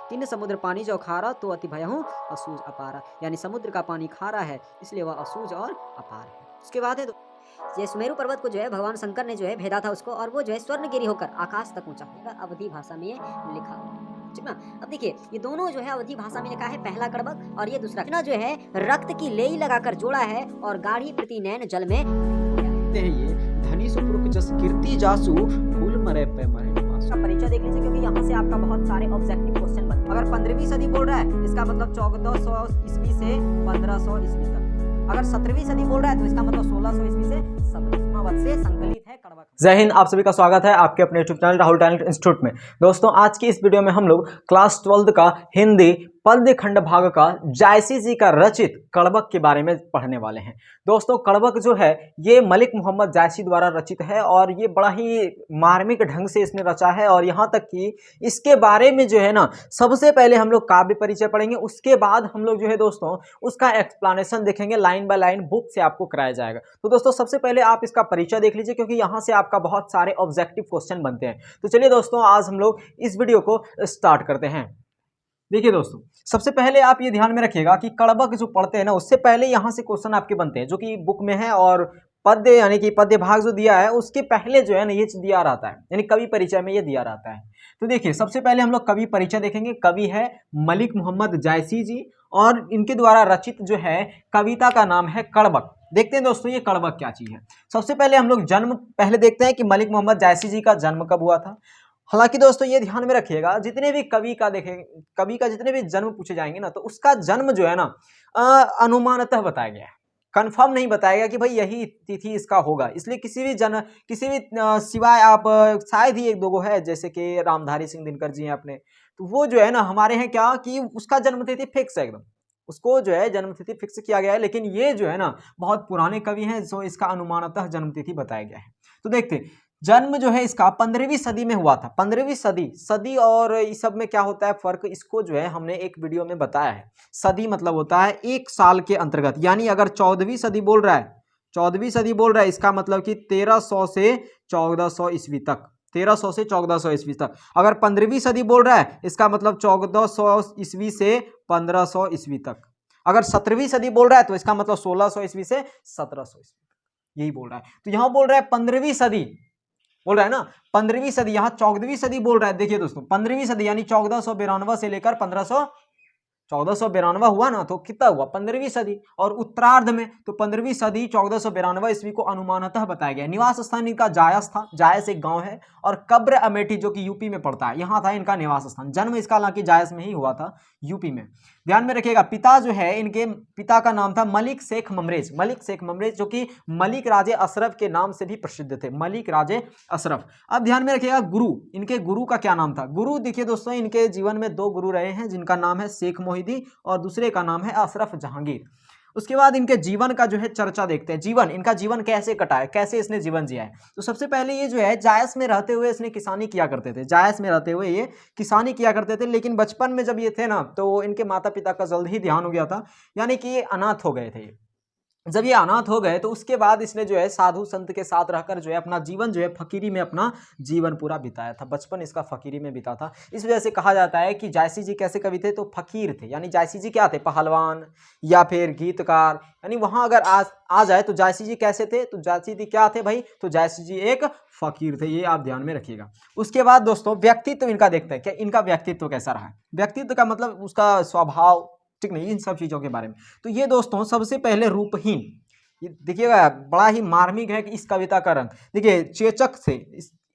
तीन समुद्र पानी जो खारा तो अति भयहु असूज अपारा, यानी समुद्र का पानी खारा है इसलिए वह असूज और अपार है। उसके बाद है ये सुमेरु पर्वत को जो है भगवान शंकर ने जो है भेदा था उसको, और वो जो है स्वर्णगिरी होकर आकाश तक ऊंचा होगा। अवधी भाषा में ये लिखा हुआ है, ठीक ना। अब देखिए ये दोनों जो है अवधी भाषा में लिखा है, पहला कड़बक और ये दूसरा ना जो है रक्त की लेई लगाकर जोड़ा है और गाढ़ी प्रति नैन जल में ये धनी सुपुरुष जस कीर्ति जासु फूल मरे पे मरे का परिचय देख लीजिए, क्योंकि यहाँ से आपका बहुत सारे ऑब्जेक्टिव क्वेश्चन बनते हैं। अगर 15वीं सदी बोल रहा है इसका मतलब 1400 ईस्वी से 1500 ईस्वी तक। अगर 17वीं सदी बोल रहा है तो इसका मतलब 1600 ईस्वी से 1700 से संकलित है कड़बक। जय हिंद, आप सभी का स्वागत है आपके अपने YouTube channel Rahul talent institute में। दोस्तों आज की इस वीडियो में हम लोग क्लास 12 का हिंदी पद्य खंड भाग का जायसी जी का रचित कड़बक के बारे में पढ़ने वाले हैं। दोस्तों कड़बक जो है ये मलिक मोहम्मद जायसी द्वारा रचित है और ये बड़ा ही मार्मिक ढंग से इसने रचा है। और यहाँ तक कि इसके बारे में जो है ना सबसे पहले हम लोग काव्य परिचय पढ़ेंगे, उसके बाद हम लोग जो है दोस्तों उसका एक्सप्लेनेशन देखेंगे, लाइन बाय लाइन बुक से आपको कराया जाएगा। तो दोस्तों सबसे पहले आप इसका परिचय देख लीजिए, क्योंकि यहाँ से आपका बहुत सारे ऑब्जेक्टिव क्वेश्चन बनते हैं। तो चलिए दोस्तों आज हम लोग इस वीडियो को स्टार्ट करते हैं। देखिए दोस्तों सबसे पहले आप ये ध्यान में रखिएगा कि कड़बक जो पढ़ते हैं ना उससे पहले यहाँ से क्वेश्चन आपके बनते हैं जो कि बुक में है, और पद्य यानी कि पद्य भाग जो दिया है उसके पहले जो है ना ये दिया रहता है, यानी कवि परिचय में ये दिया रहता है। तो देखिए सबसे पहले हम लोग कवि परिचय देखेंगे। कवि है मलिक मोहम्मद जायसी जी और इनके द्वारा रचित जो है कविता का नाम है कड़बक। देखते हैं दोस्तों ये कड़बक क्या चीज है। सबसे पहले हम लोग जन्म पहले देखते हैं कि मलिक मोहम्मद जायसी जी का जन्म कब हुआ था। हालांकि दोस्तों ये ध्यान में रखिएगा जितने भी कवि का जितने भी जन्म पूछे जाएंगे ना तो उसका जन्म जो है ना अनुमानतः बताया गया है, कंफर्म नहीं बताया गया कि भाई यही तिथि इसका होगा। इसलिए किसी भी सिवाय आप शायद ही एक दो गो है जैसे कि रामधारी सिंह दिनकर जी हैं अपने, तो वो जो है ना हमारे हैं क्या कि उसका जन्म तिथि फिक्स है एकदम, उसको जो है जन्म तिथि फिक्स किया गया है। लेकिन ये जो है ना बहुत पुराने कवि हैं जो इसका अनुमानतः जन्म तिथि बताया गया है। तो देखते हैं जन्म जो है इसका 15वीं सदी में हुआ था। 15वीं सदी और इस सब में क्या होता है फर्क, इसको जो है हमने एक वीडियो में बताया है। सदी मतलब होता है एक साल के अंतर्गत, यानी अगर 14वीं सदी बोल रहा है 14वीं सदी बोल रहा है इसका मतलब कि 1300 से 1400 ईस्वी तक, 1300 से 1400 ईस्वी तक। अगर 15वीं सदी बोल रहा है इसका मतलब 1400 ईस्वी से 1500 ईस्वी तक। अगर 17वीं सदी बोल रहा है तो इसका मतलब 1600 ईस्वी से 1700 ईस्वी तक, यही बोल रहा है। तो यहां बोल रहा है 15वीं सदी बोल रहा है ना, 15वीं सदी, यहाँ 14वीं सदी बोल रहा है। देखिए दोस्तों 15वीं सदी यानी 1492 से लेकर 1492 हुआ ना, तो कितना हुआ 15वीं सदी। और उत्तरार्ध में तो 15वीं सदी 1492 ईस्वी को अनुमानतः बताया गया। निवास स्थान इनका जायस था, जायस एक गांव है, और कब्र अमेठी जो कि यूपी में पड़ता है यहाँ था इनका निवास स्थान। जन्म इसका हालांकि जायस में ही हुआ था, यूपी में। ध्यान में रखिएगा पिता जो है इनके पिता का नाम था मलिक शेख ममरेज, मलिक शेख ममरेज जो कि मलिक राजे अशरफ के नाम से भी प्रसिद्ध थे, मलिक राजे अशरफ। अब ध्यान में रखिएगा गुरु, इनके गुरु का क्या नाम था। गुरु देखिए दोस्तों इनके जीवन में दो गुरु रहे हैं जिनका नाम है शेख मोहिदी और दूसरे का नाम है अशरफ जहांगीर। उसके बाद इनके जीवन का जो है चर्चा देखते हैं। इनका जीवन कैसे कटा है, कैसे इसने जीवन जिया है। तो सबसे पहले ये जो है जायस में रहते हुए इसने किसानी किया करते थे, जायस में रहते हुए ये किसानी किया करते थे। लेकिन बचपन में जब ये थे ना तो इनके माता पिता का जल्द ही ध्यान हो गया था, यानी कि ये अनाथ हो गए थे। जब ये अनाथ हो गए तो उसके बाद इसने जो है साधु संत के साथ रहकर जो है अपना जीवन जो है फकीरी में अपना जीवन पूरा बिताया था। बचपन इसका फकीरी में बीता था। इस वजह से कहा जाता है कि जायसी जी कैसे कवि थे, तो फकीर थे। यानी जायसी जी क्या थे, पहलवान या फिर गीतकार, यानी वहां अगर आ जाए तो जायसी जी कैसे थे, तो जायसी जी क्या थे भाई, तो जायसी जी एक फकीर थे। ये आप ध्यान में रखिएगा। उसके बाद दोस्तों व्यक्तित्व इनका देखते हैं कि इनका व्यक्तित्व कैसा रहा है। व्यक्तित्व का मतलब उसका स्वभाव, ठीक नहीं, इन सब चीजों के बारे में। तो ये दोस्तों सबसे पहले रूपहीन, ये देखिएगा बड़ा ही मार्मिक है कि इस कविता का रंग देखिए चेचक से।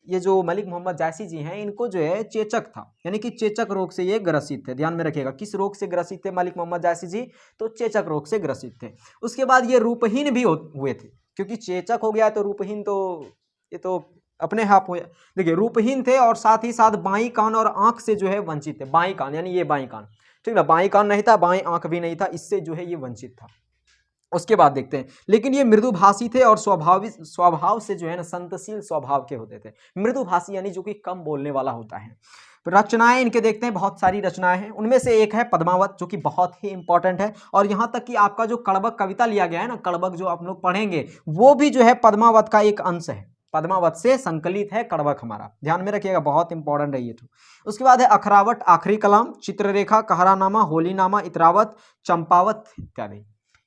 ये जो मलिक मोहम्मद जायसी जी हैं इनको जो है चेचक था, यानी कि चेचक रोग से ये ग्रसित थे। ध्यान में रखिएगा किस रोग से ग्रसित थे मलिक मोहम्मद जायसी जी, तो चेचक रोग से ग्रसित थे। उसके बाद ये रूपहीन भी हुए थे, क्योंकि चेचक हो गया तो रूपहीन, तो ये तो अपने आप हुए। देखिए रूपहीन थे और साथ ही साथ बाई कान और आंख से जो है वंचित थे। बाई कान यानी ये बाई कान, ठीक ना, बाई कान नहीं था, बाई आंख भी नहीं था, इससे जो है ये वंचित था। उसके बाद देखते हैं, लेकिन ये मृदुभाषी थे और स्वभाव से जो है ना संतशील स्वभाव के होते थे। मृदुभाषी यानी जो कि कम बोलने वाला होता है। रचनाएं इनके देखते हैं, बहुत सारी रचनाएं हैं। उनमें से एक है पद्मावत जो कि बहुत ही इंपॉर्टेंट है। और यहाँ तक कि आपका जो कड़बक कविता लिया गया है ना, कड़बक जो आप लोग पढ़ेंगे वो भी जो है पद्मावत का एक अंश है। पद्मावत से संकलित है कड़बक हमारा, ध्यान में रखिएगा, बहुत इंपॉर्टेंट है ये तो। उसके बाद है अखरावट, आखिरी कलाम, चित्ररेखा, कहरानामा, होलीनामा, इतरावत, चंपावत इत्यादि।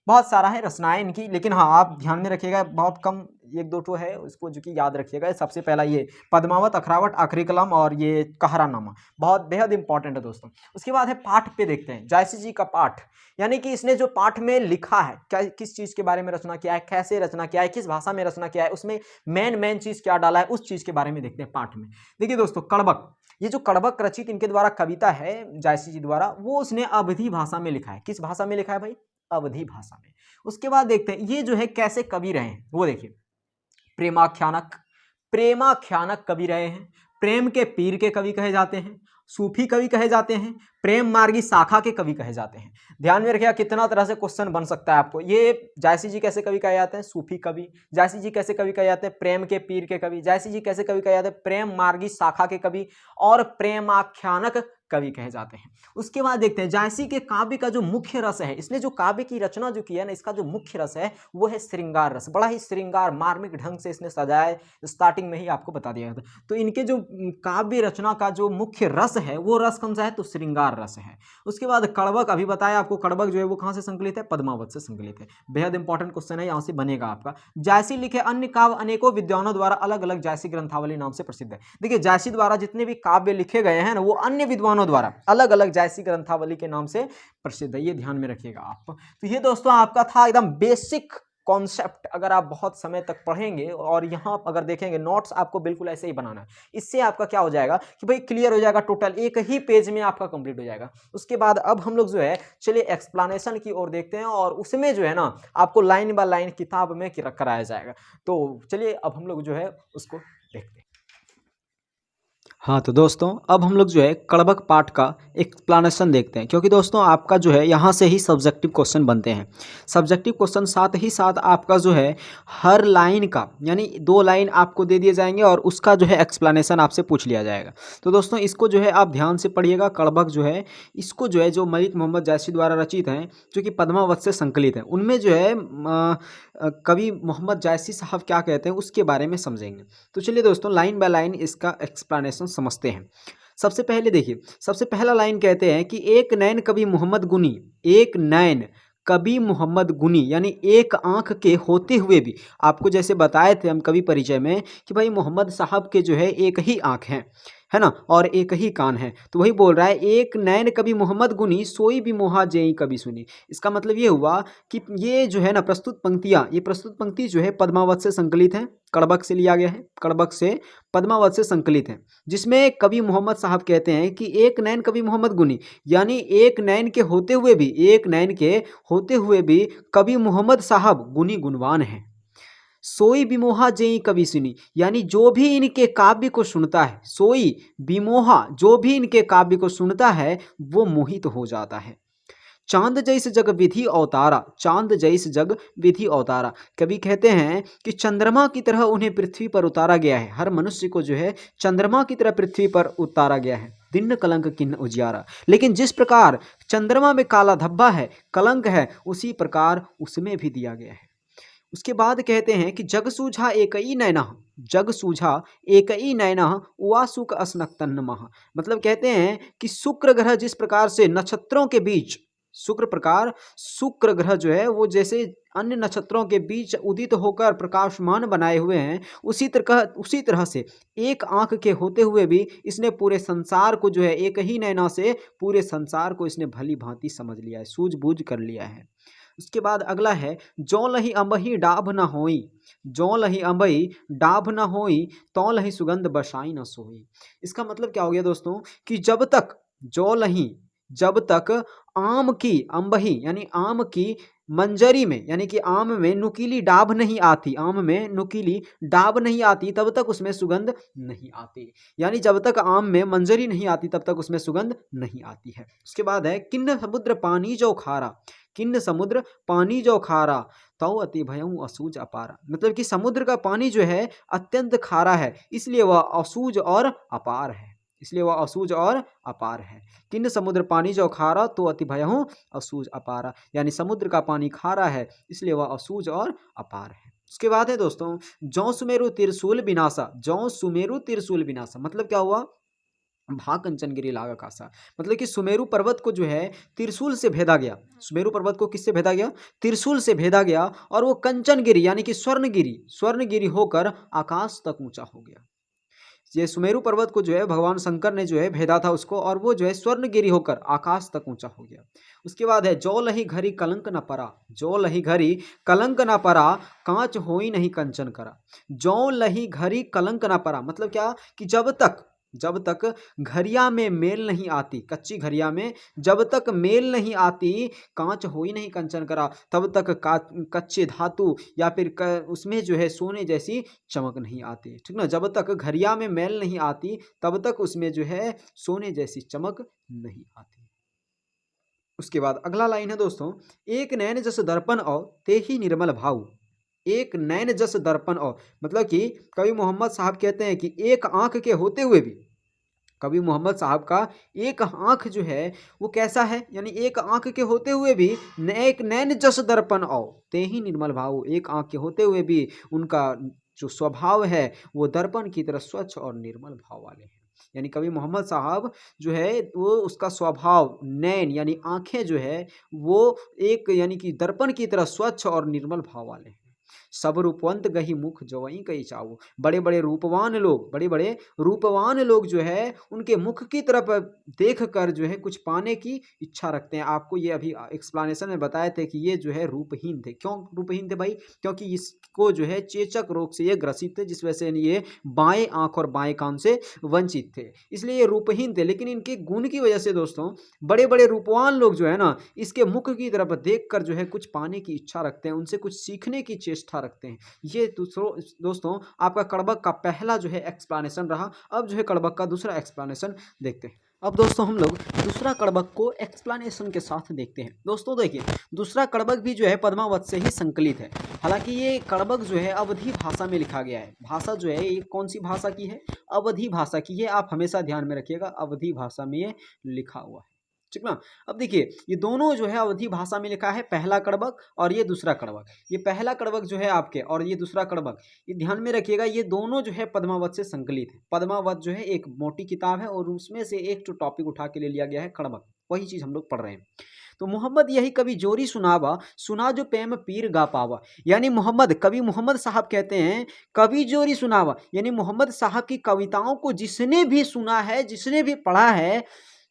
बहुत सारा है रचनाएं इनकी, लेकिन हाँ आप ध्यान में रखिएगा, बहुत कम एक दो ठो है उसको जो कि याद रखिएगा। सबसे पहला ये पद्मावत, अखरावट, आखिरी कलाम और ये कहरानामा बहुत बेहद इंपॉर्टेंट है दोस्तों। उसके बाद है पाठ पे देखते हैं, जायसी जी का पाठ, यानी कि इसने जो पाठ में लिखा है, क्या किस चीज के बारे में रचना किया है, कैसे रचना किया है, किस भाषा में रचना किया है, उसमें मेन चीज क्या डाला है, उस चीज के बारे में देखते हैं पाठ में। देखिए दोस्तों, कड़बक, ये जो कड़बक रचित इनके द्वारा कविता है जायसी जी द्वारा, वो उसने अवधी भाषा में लिखा है। किस भाषा में लिखा है भाई? अवधी भाषा में। उसके बाद देखते हैं ये जो है कैसे कवि रहे हैं, वो देखिए, प्रेमाख्यानक कवि रहे हैं, प्रेम के पीर के कवि कहे जाते हैं, सूफी कवि कहे जाते हैं, प्रेम मार्गी शाखा के कवि कहे जाते हैं। ध्यान में रखिएगा, कितना तरह से क्वेश्चन बन सकता है आपको। ये जायसी जी कैसे कवि कहे जाते हैं? सूफी कवि। जायसी जी कैसे कवि कहे जाते हैं? प्रेम के पीर के कवि। जायसी जी कैसे कवि कहे जाते हैं? प्रेम मार्गी शाखा के कवि और प्रेमाख्यानक कवि कहे जाते हैं। उसके बाद देखते हैं जायसी के काव्य का जो मुख्य रस है, इसने जो काव्य की रचना जो की है ना, इसका जो मुख्य रस है वो है श्रृंगार रस। बड़ा ही श्रृंगार मार्मिक ढंग से इसने सजाया, स्टार्टिंग में ही आपको बता दिया था। तो इनके जो काव्य रचना का जो मुख्य रस है वो रस कौन सा है? तो श्रृंगार रस है। उसके बाद कड़बक, अभी बताया आपको, कड़बक जो है वो कहां से संकलित है? पद्मावत से संकलित है। बेहद इंपॉर्टेंट क्वेश्चन है, यहां से बनेगा आपका। जायसी लिखे अन्य काव्य अनेकों विद्वानों द्वारा अलग अलग जायसी ग्रंथावली नाम से प्रसिद्ध है। देखिए जायसी द्वारा जितने भी काव्य लिखे गए हैं ना, वो अन्य विद्वानों द्वारा अलग अलग जायसी ग्रंथावली के नाम से प्रसिद्ध है, ये ध्यान में रखिएगा आप। तो ये दोस्तों आपका था एकदम बेसिक कॉन्सेप्ट। अगर आप बहुत समय तक पढ़ेंगे और यहाँ अगर देखेंगे नोट्स आपको बिल्कुल ऐसे ही बनाना है, इससे आपका क्या हो जाएगा कि भाई क्लियर हो जाएगा, टोटल एक ही पेज में आपका कंप्लीट हो जाएगा। उसके बाद अब हम लोग जो है चलिए एक्सप्लेनेशन की ओर देखते हैं, और उसमें जो है ना आपको लाइन बाय लाइन किताब में कराया जाएगा। तो चलिए अब हम लोग जो है उसको देखते हैं। हाँ तो दोस्तों अब हम लोग जो है कड़बक पाठ का एक्सप्लेनेशन देखते हैं, क्योंकि दोस्तों आपका जो है यहाँ से ही सब्जेक्टिव क्वेश्चन बनते हैं। सब्जेक्टिव क्वेश्चन साथ ही साथ आपका जो है हर लाइन का, यानी 2 लाइन आपको दे दिए जाएंगे और उसका जो है एक्सप्लेनेशन आपसे पूछ लिया जाएगा। तो दोस्तों इसको जो है आप ध्यान से पढ़िएगा। कड़बक जो है इसको जो है जो मलिक मोहम्मद जायसी द्वारा रचित हैं, जो कि पद्मावत से संकलित हैं, उनमें जो है कवि मोहम्मद जायसी साहब क्या कहते हैं उसके बारे में समझेंगे। तो चलिए दोस्तों लाइन बाय लाइन इसका एक्सप्लेनेशन समझते हैं। सबसे पहले देखिए, सबसे पहला लाइन कहते हैं कि एक नैन कवि मोहम्मद गुनी, एक नैन कवि मोहम्मद गुनी, यानी एक आंख के होते हुए भी, आपको जैसे बताए थे हम कवि परिचय में कि भाई मोहम्मद साहब के जो है एक ही आंख है ना, और एक ही कान है। तो वही बोल रहा है एक नैन कवि मोहम्मद गुनी, सोई भी मोहा जेई कवि सुनी। इसका मतलब ये हुआ कि ये जो है ना प्रस्तुत पंक्तियाँ, ये प्रस्तुत पंक्ति जो है पद्मावत से संकलित है, कड़बक से लिया गया है, कड़बक से पद्मावत से संकलित है, जिसमें कवि मोहम्मद साहब कहते हैं कि एक नैन कवि मोहम्मद गुनी, यानी एक नैन के होते हुए भी, एक नैन के होते हुए भी कवि मोहम्मद साहब गुनी गुणवान हैं। सोई बिमोहा जेई कवि सुनी, यानी जो भी इनके काव्य को सुनता है, सोई बिमोहा, जो भी इनके काव्य को सुनता है वो मोहित हो जाता है। चांद जैस जग विधि अवतारा, चांद जैस जग विधि अवतारा, कवि कहते हैं कि चंद्रमा की तरह उन्हें पृथ्वी पर उतारा गया है। हर मनुष्य को जो है चंद्रमा की तरह पृथ्वी पर उतारा गया है। दिन कलंक किन्न उजियारा, लेकिन जिस प्रकार चंद्रमा में काला धब्बा है, कलंक है, उसी प्रकार उसमें भी दिया गया है। उसके बाद कहते हैं कि जग सूझा एकई नैना, जग सूझा एकई नैना उवासुक असनक तन्नमः, मतलब कहते हैं कि शुक्र ग्रह जिस प्रकार से नक्षत्रों के बीच, शुक्र ग्रह जो है वो जैसे अन्य नक्षत्रों के बीच उदित होकर प्रकाशमान बनाए हुए हैं, उसी तरह से एक आंख के होते हुए भी इसने पूरे संसार को जो है एक ही नैना से पूरे संसार को इसने भली भांति समझ लिया है, सूझबूझ कर लिया है। उसके बाद अगला है जौ लही अम्बही डाभ न होई, जौ लही अम्बही डाभ न होई, तौ लही सुगंध बसाई न सोई। इसका मतलब क्या हो गया दोस्तों कि जब तक जौ लही, जब तक आम की अम्बही यानी आम की मंजरी में, यानी कि आम में नुकीली डाभ नहीं आती, आम में नुकीली डाभ नहीं आती तब तक उसमें सुगंध नहीं आती, यानी जब तक आम में मंजरी नहीं आती तब तक उसमें सुगंध नहीं आती है। उसके बाद है किन्न समुद्र पानी जो खारा, किन्न समुद्र पानी जो खारा, तौ अति भयं असूझ अपारा, मतलब कि समुद्र का पानी जो है अत्यंत खारा है, इसलिए वह असूझ और अपार है, इसलिए वह असूझ और अपार है। किन्न समुद्र पानी जो खारा तो अति भयं असूझ अपारा, यानी समुद्र का पानी खारा है इसलिए वह असूझ और अपार है। उसके बाद है दोस्तों जौ सुमेरु त्रिशूल विनाशा, जौ सुमेरु त्रिशूल विनाशा मतलब क्या हुआ, भा कंचनगिरी लागा कासा, मतलब कि सुमेरु पर्वत को जो है त्रिशूल से भेदा गया। सुमेरु पर्वत को किससे भेदा गया, त्रिशूल से भेदा गया, और वो कंचनगिरी यानी कि स्वर्णगिरी, स्वर्णगिरी होकर आकाश तक ऊंचा हो गया। ये सुमेरु पर्वत को जो है भगवान शंकर ने जो है भेदा था उसको, और वो जो है स्वर्णगिरी होकर आकाश तक ऊंचा हो गया। उसके बाद है जो लही घरी कलंक न परा, जो लही घरी कलंक न परा, कांच होई नहीं कंचन करा। जो लही घरी कलंक न परा मतलब क्या कि जब तक घरिया में मेल नहीं आती, कच्ची घरिया में जब तक मेल नहीं आती, कांच हो ही नहीं कंचन करा, तब तक कच्चे धातु या फिर उसमें जो है सोने जैसी चमक नहीं आती, ठीक ना। जब तक घरिया में मेल नहीं आती तब तक उसमें जो है सोने जैसी चमक नहीं आती। उसके बाद अगला लाइन है दोस्तों, एक नैन जस दर्पण औ ते ही निर्मल भाव। एक नैन जस दर्पण औ मतलब कि कवि मोहम्मद साहब कहते हैं कि एक आंख के होते हुए भी, कवि मोहम्मद साहब का एक आंख जो है वो कैसा है, यानी एक आंख के होते हुए भी एक नैन जस दर्पण औ ते ही निर्मल भाव, एक आंख के होते हुए भी उनका जो स्वभाव है वो दर्पण की तरह स्वच्छ और निर्मल भाव वाले हैं। यानी कवि मोहम्मद साहब जो है वो उसका स्वभाव नैन यानी आंखें जो है वो एक यानी कि दर्पण की तरह स्वच्छ और निर्मल भाव वाले हैं। सब रूपवंत गही मुख जवई कई चाऊ, बड़े बड़े रूपवान लोग जो है उनके मुख की तरफ देख कर जो है कुछ पाने की इच्छा रखते हैं। आपको ये अभी एक्सप्लेनेशन में बताए थे कि ये जो है रूपहीन थे। क्यों रूपहीन थे भाई, क्योंकि इसको जो है चेचक रोग से ये ग्रसित थे, जिस वजह से ये बाएं आंख और बाएं कान से वंचित थे, इसलिए ये रूपहीन थे। लेकिन इनके गुण की वजह से दोस्तों बड़े बड़े रूपवान लोग जो है ना इसके मुख की तरफ देख कर जो है कुछ पाने की इच्छा रखते हैं, उनसे कुछ सीखने की चेष्टा रखते हैं। ये दोस्तों आपका कड़बक का पहला जो है एक्सप्लेनेशन रहा। अब जो है कड़बक का दूसरा एक्सप्लेनेशन देखते हैं। अब दोस्तों हम लोग दूसरा कड़बक को एक्सप्लेनेशन के साथ देखते हैं। दोस्तों देखिए दूसरा कड़बक भी जो है पद्मावत से ही संकलित है। हालांकि ये कड़बक जो है अवधी भाषा में लिखा गया है। भाषा जो है ये कौन सी भाषा की है, अवधी भाषा की है। आप हमेशा ध्यान में रखिएगा, अवधी भाषा में ये लिखा हुआ है, ठीक ना। अब देखिए ये दोनों जो है अवधी भाषा में लिखा है, पहला कड़बक और ये दूसरा कड़बक। ये पहला कड़बक जो है आपके और ये दूसरा कड़बक, ये ध्यान में रखिएगा, ये दोनों जो है पद्मावत से संकलित है। पद्मावत जो है एक मोटी किताब है और उसमें से एक जो टॉपिक उठा के ले लिया गया है कड़बक, वही चीज हम लोग पढ़ रहे हैं। तो मोहम्मद यही कवि जोरी सुनावा, सुना जो प्रेम पीर गा पावा। यानी मोहम्मद, कवि मोहम्मद साहब कहते हैं कवि जोरी सुनावा, यानी मोहम्मद साहब की कविताओं को जिसने भी सुना है, जिसने भी पढ़ा है,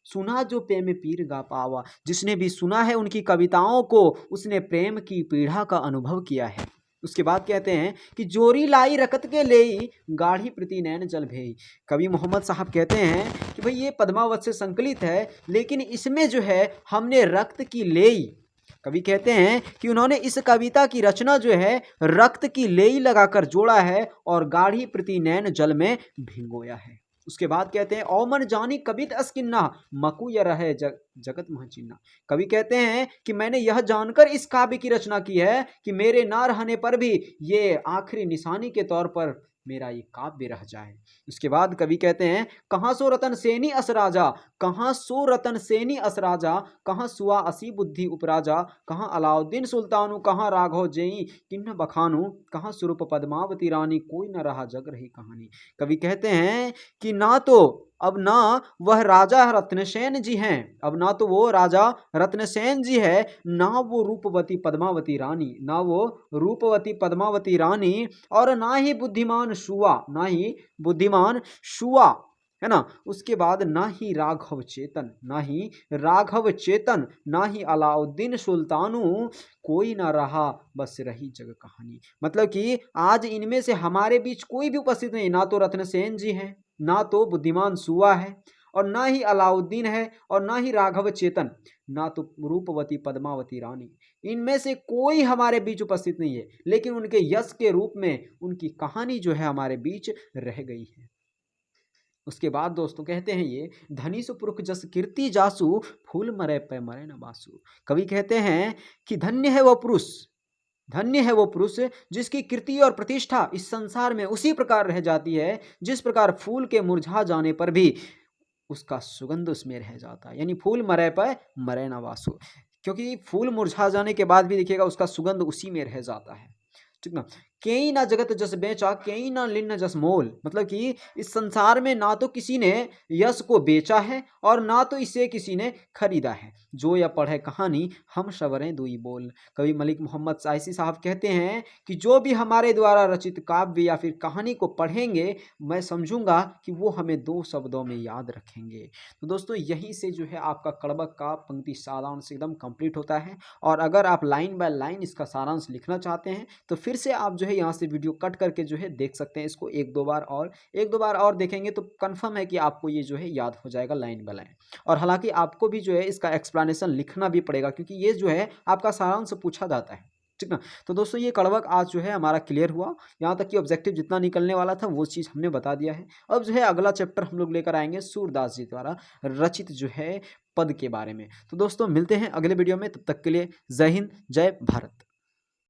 सुना जो प्रेम पीर गा पावा, जिसने भी सुना है उनकी कविताओं को उसने प्रेम की पीड़ा का अनुभव किया है। उसके बाद कहते हैं कि जोरी लाई रकत के लेई, गाढ़ी प्रति नैन जल भेई। कवि मोहम्मद साहब कहते हैं कि भाई ये पद्मावत से संकलित है, लेकिन इसमें जो है हमने रक्त की लेई, कवि कहते हैं कि उन्होंने इस कविता की रचना जो है रक्त की लेई लगाकर जोड़ा है और गाढ़ी प्रति नैन जल में भिंगोया है। उसके बाद कहते हैं औमन जानी कवित अस्किन्ना, मकु य रहे जगत महचिन्ना। कवि कहते हैं कि मैंने यह जानकर इस काव्य की रचना की है कि मेरे ना रहने पर भी ये आखिरी निशानी के तौर पर मेरा ये काव्य रह जाए। उसके बाद कवि कहते हैं कहाँ सो रतन सेनी अस राजा, कहाँ सो रतन सेनी अस राजा, कहाँ सुआ असी बुद्धि उपराजा, कहाँ अलाउद्दीन सुल्तानु, कहाँ राघव जई किन्न बखानु, कहाँ स्वरूप पद्मावती रानी, कोई न रहा जग रही कहानी। कवि कहते हैं कि ना तो अब ना वह राजा रत्नसेन जी हैं, अब ना तो वो राजा रत्नसेन जी है, ना वो रूपवती पद्मावती रानी, ना वो रूपवती पद्मावती रानी, और ना ही बुद्धिमान शुआ, ना ही बुद्धिमान शुआ, है ना। उसके बाद ना ही राघव चेतन, ना ही राघव चेतन, ना ही अलाउद्दीन सुल्तानु, कोई ना रहा बस रही जग कहानी। मतलब कि आज इनमें से हमारे बीच कोई भी उपस्थित नहीं, ना तो रत्नसेन जी हैं, ना तो बुद्धिमान सुआ है, और ना ही अलाउद्दीन है, और ना ही राघव चेतन, ना तो रूपवती पद्मावती रानी। इनमें से कोई हमारे बीच उपस्थित नहीं है, लेकिन उनके यश के रूप में उनकी कहानी जो है हमारे बीच रह गई है। उसके बाद दोस्तों कहते हैं ये धनी सुपुरुष जस कीर्ति जासु, फूल मरे पे मरे न बासु। कवि कहते हैं कि धन्य है वो पुरुष, धन्य है वो पुरुष जिसकी कीर्ति और प्रतिष्ठा इस संसार में उसी प्रकार रह जाती है जिस प्रकार फूल के मुरझा जाने पर भी उसका सुगंध उसमें रह जाता है। यानी फूल मरे पर मरे न वासु, क्योंकि फूल मुरझा जाने के बाद भी देखिएगा उसका सुगंध उसी में रह जाता है, ठीक ना। केई ना जगत जस बेचा, केई ना लिन्न जस मोल। मतलब कि इस संसार में ना तो किसी ने यश को बेचा है और ना तो इसे किसी ने खरीदा है। जो यह पढ़े कहानी हम सवरें दुई बोल। कवि मलिक मोहम्मद साइसी साहब कहते हैं कि जो भी हमारे द्वारा रचित काव्य या फिर कहानी को पढ़ेंगे, मैं समझूंगा कि वो हमें 2 शब्दों में याद रखेंगे। तो दोस्तों यहीं से जो है आपका कड़बक का पंक्ति सारांश एकदम कंप्लीट होता है। और अगर आप लाइन बाय लाइन इसका सारांश लिखना चाहते हैं तो फिर से आप जो है यहाँ से वीडियो कट करके जो है देख सकते हैं इसको एक दो बार और देखेंगे तो कंफर्म है कि आपको ये जो है याद हो जाएगा लाइन बाय लाइन। और हालांकि आपको भी जो है इसका एक्सप्लेनेशन लिखना भी पड़ेगा, क्योंकि ये जो है आपका सारांश पूछा जाता है, ठीक ना। तो दोस्तों ये कड़वक आज जो है हमारा क्लियर हुआ। यहाँ तक कि ऑब्जेक्टिव जितना निकलने वाला था वो चीज़ हमने बता दिया है। अब जो है अगला चैप्टर हम लोग लेकर आएंगे सूरदास जी द्वारा रचित जो है पद के बारे में। तो दोस्तों मिलते हैं अगले वीडियो में, तब तक के लिए जय हिंद, जय भारत।